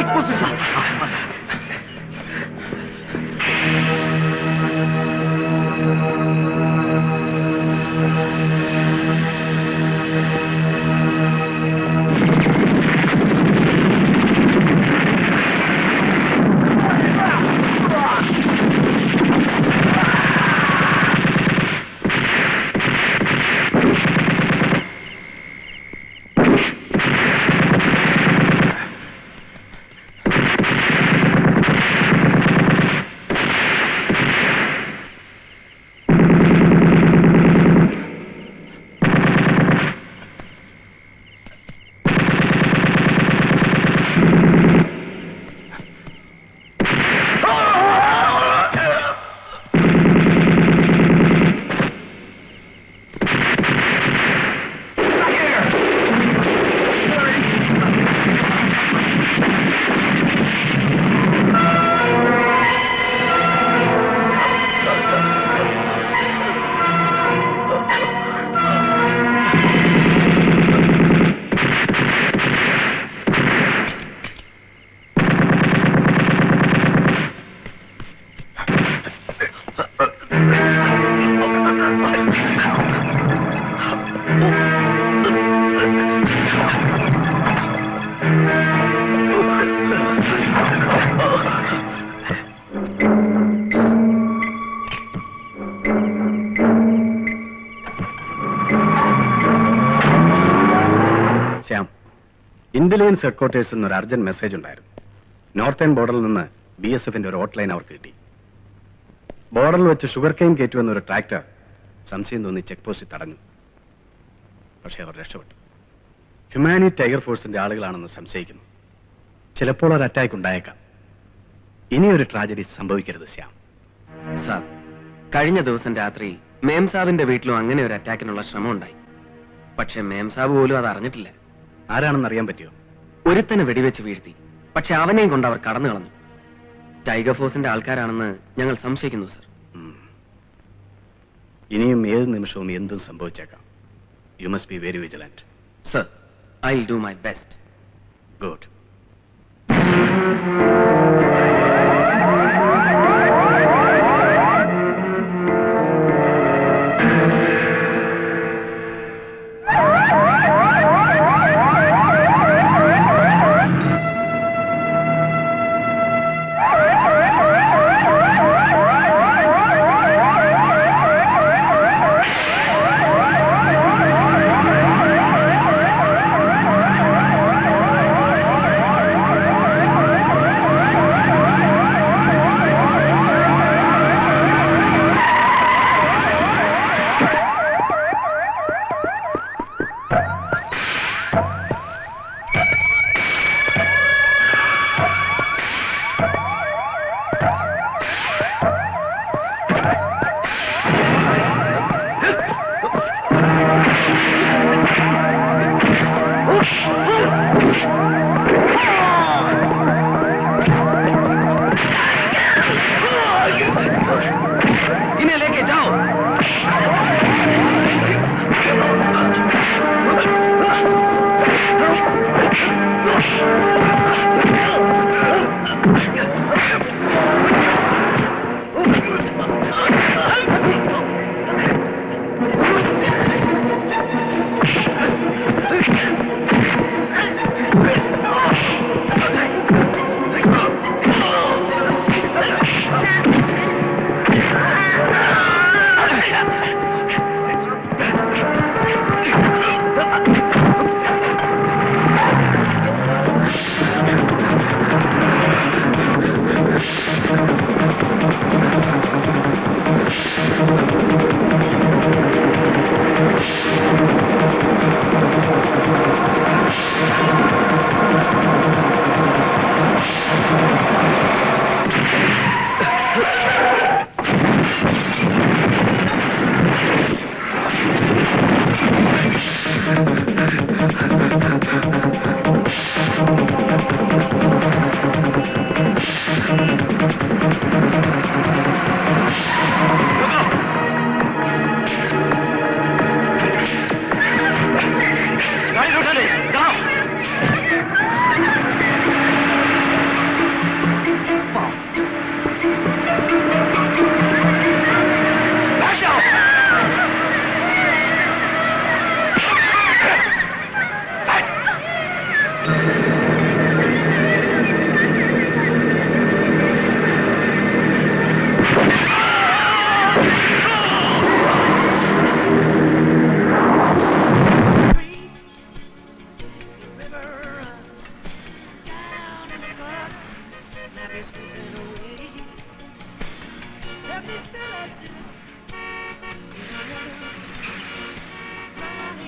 Take position. Intelligence ഹെഡ്ക്വാർട്ടേഴ്സിൽ നിന്ന് ഒരു urgent message ഉണ്ടായിരുന്നു. നോർത്തേൺ ബോർഡറിൽ നിന്ന് BSFന്റെ ഒരു ഹോട്ട് ലൈൻ അവർക്ക് കിട്ടി. ബോർഡറിൽ വെച്ച് ഷുഗർ കെയിൻ കയറ്റുവെന്ന ഒരു ട്രാക്ടർ സംശയം തോന്നി ചെക്ക് പോസ്റ്റിൽ തടഞ്ഞു. പക്ഷേ അവർ രക്ഷപ്പെട്ടു. ഹ്യൂമാനി ടൈഗർ ഫോഴ്സിന്റെ ആളുകളാണെന്ന് സംശയിക്കുന്നു. ചിലപ്പോൾ ഒരു അറ്റാക്ക് ഉണ്ടായേക്കാം. ഇനിയൊരു ട്രാജഡി സംഭവിക്കരുത് ശ്യാം. സാർ, കഴിഞ്ഞ ദിവസം രാത്രി മേം സാബിന്റെ വീട്ടിലും അങ്ങനെ ഒരു അറ്റാക്കിനുള്ള ശ്രമം ഉണ്ടായി. പക്ഷെ മേം സാബ് പോലും അത് അറിഞ്ഞിട്ടില്ല. ആരാണെന്ന് അറിയാൻ പറ്റിയോ? ഒരുത്തനെ വെടിവെച്ച് വീഴ്ത്തി. പക്ഷെ അവനെയും കൊണ്ട് അവർ കടന്നു കളഞ്ഞു. ടൈഗർ ഫോഴ്സിന്റെ ആൾക്കാരാണെന്ന് ഞങ്ങൾ സംശയിക്കുന്നു സർ. ഇനിയും ഏത് നിമിഷവും എന്തും സംഭവിച്ചേക്കാം. You must be very vigilant. Sir, I will do my best. Good.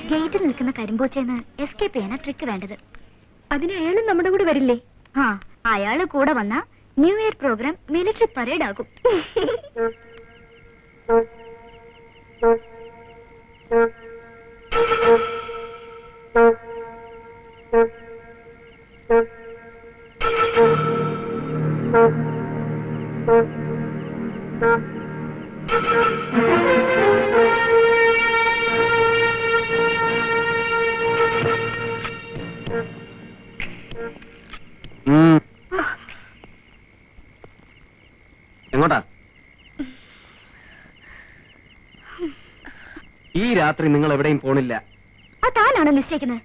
ഗേറ്റിൽ നിൽക്കുന്ന കരിമ്പോച്ചേന്ന് എസ്കേപ്പ് ചെയ്യാനാ ട്രിക്ക് വേണ്ടത്. അതിന് അയാളും നമ്മുടെ കൂടെ വരില്ലേ? ആ, അയാള് കൂടെ വന്ന new year programme military parade ആകും. എങ്ങോട്ടാ? ഈ രാത്രി നിങ്ങൾ എവിടെയും പോണില്ല. താനാണോ നിശ്ചയിക്കുന്നത്?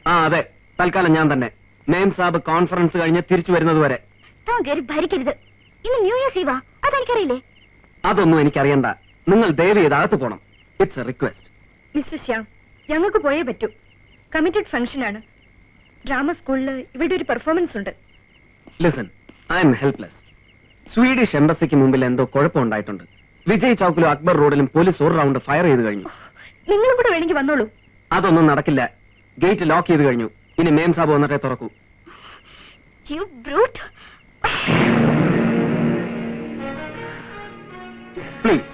ആ അതെ, തൽക്കാലം ഞാൻ തന്നെ. മേം സാബ് കോൺഫറൻസ് കഴിഞ്ഞ് തിരിച്ചു വരുന്നത് വരെ. താൻ കയറി ഭരിക്കരുത്. ഇന്ന് ന്യൂ ഇയർ ഈവാ, അതെനിക്കറിയില്ലേ? അതൊന്നും എനിക്കറിയണ്ട. നിങ്ങൾ ദയവ് ചെയ്ത് അകത്ത് പോണം. It's A request. Mister Shyam, ഞങ്ങൾക്ക് പോയേ പറ്റൂ. കമ്മിറ്റഡ് ഫംഗ്ഷൻ ആണ്. ഡ്രാമ സ്കൂളിൽ ഇവിടെ ഒരു പെർഫോമൻസ് ഉണ്ട്. Listen, I am helpless. Swedish എംബസിക്ക് മുമ്പിൽ എന്തോ കുഴപ്പമുണ്ടായിട്ടുണ്ട്. വിജയ് ചൌക്കിലും അക്ബർ റോഡിലും പോലീസ് ഒരു റൗണ്ട് ഫയർ ചെയ്ത് കഴിഞ്ഞു. നിങ്ങളും കൂടെ വേണമെങ്കിൽ വന്നോളൂ. അതൊന്നും നടക്കില്ല. ഗേറ്റ് ലോക്ക് ചെയ്ത് കഴിഞ്ഞു. ഇനി മേം സാബ് വന്നിട്ടേ തുറക്കൂ. You brute! പ്ലീസ്.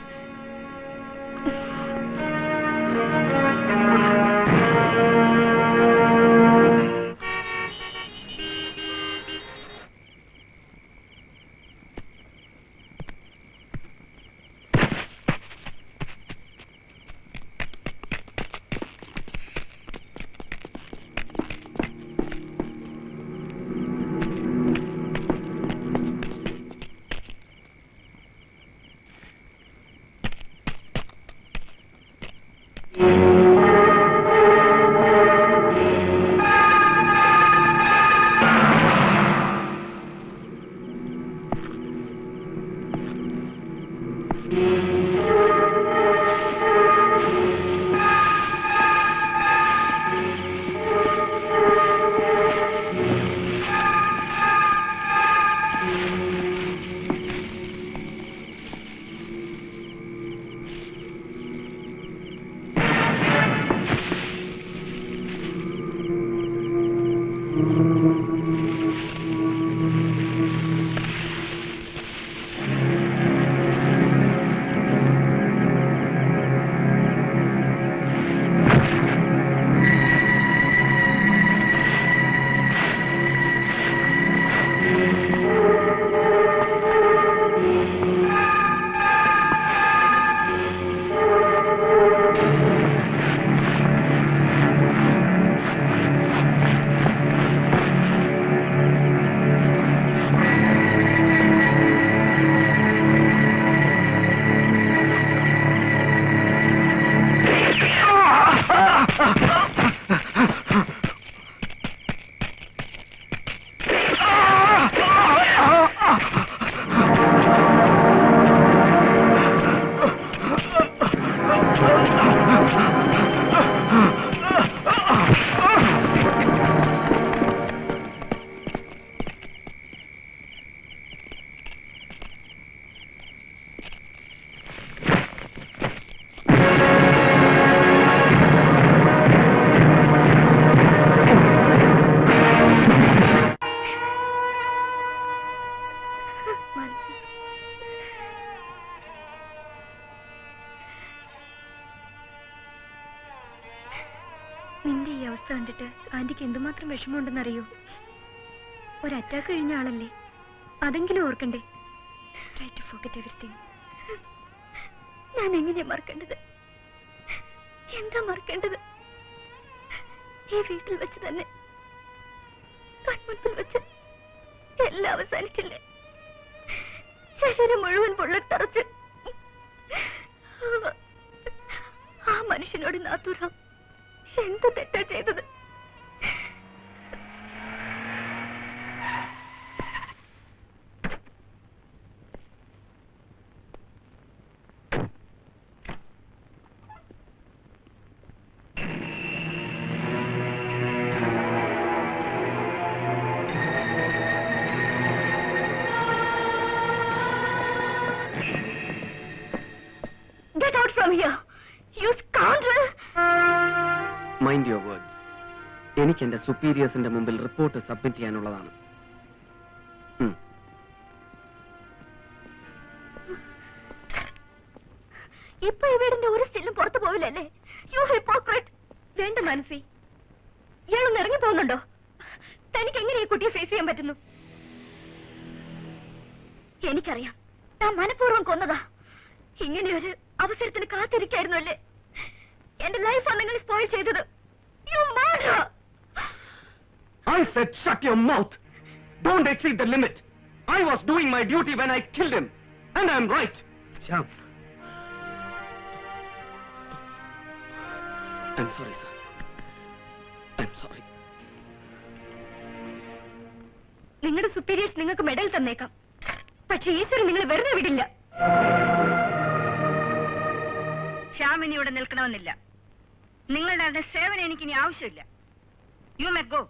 നിന്റെ ഈ അവസ്ഥ കണ്ടിട്ട് ആന്റിക്ക് എന്തുമാത്രം വിഷമമുണ്ടെന്നറിയോ? ഒരു അറ്റാക്ക് കഴിഞ്ഞ ആളല്ലേ, അതെങ്കിലും ഓർക്കണ്ടേ? Try to forget everything. ഞാൻ എങ്ങനെയാ മറക്കേണ്ടത്? എന്താ മറക്കേണ്ടത്? ഈ വീട്ടിൽ വെച്ച് തന്നെ കൺമുൻപിൽ വെച്ച് എല്ലാം അവസാനിച്ചില്ലേ? ശരീരം മുഴുവൻ പൊള്ളത്തറച്ച് ആ മനുഷ്യനോട് നാത്തൂരാം എന്ത് തെറ്റാ ചെയ്തത്? എനിക്ക് എന്റെ സുപ്പീരിയേഴ്സിന്റെ മുമ്പിൽ റിപ്പോർട്ട് സബ്മിറ്റ് ചെയ്യാനുള്ളതാണ്. ഇപ്പൊ ഈ വീടിന്റെ ഒരു സ്റ്റില്ലും പുറത്തു പോവില്ലല്ലേ? U hypocrite. വേണ്ട മാനസി, ഇയാളൊന്ന് ഇറങ്ങി പോകുന്നുണ്ടോ? തനിക്ക് എങ്ങനെ ഈ കുട്ടിയെ ഫേസ് ചെയ്യാൻ പറ്റുന്നു? എനിക്കറിയാം, ഞാൻ മനഃപൂർവ്വം കൊന്നതാ. ഇങ്ങനെയൊരു അവസരത്തിന് കാത്തിരിക്കായിരുന്നു അല്ലേ? എന്റെ ലൈഫാണ് നിങ്ങൾ സ്പോയിൽ ചെയ്തത്. You murder. I said shut your mouth. Don't exceed the limit. I was doing my duty when I killed him. And I'm right. Shyam. I'm sorry, sir. I'm sorry. നിങ്ങളുടെ സുപ്പീരിയേഴ്സ് നിങ്ങൾക്ക് medal തന്നേക്കാം, പക്ഷെ ഈശ്വരൻ നിങ്ങൾ വെറുതെ വിടില്ല. ശ്യാമിനി ഇവിടെ നിൽക്കണമെന്നില്ല. നിങ്ങളുടെ സേവനം എനിക്കിനി ആവശ്യമില്ല. You may go.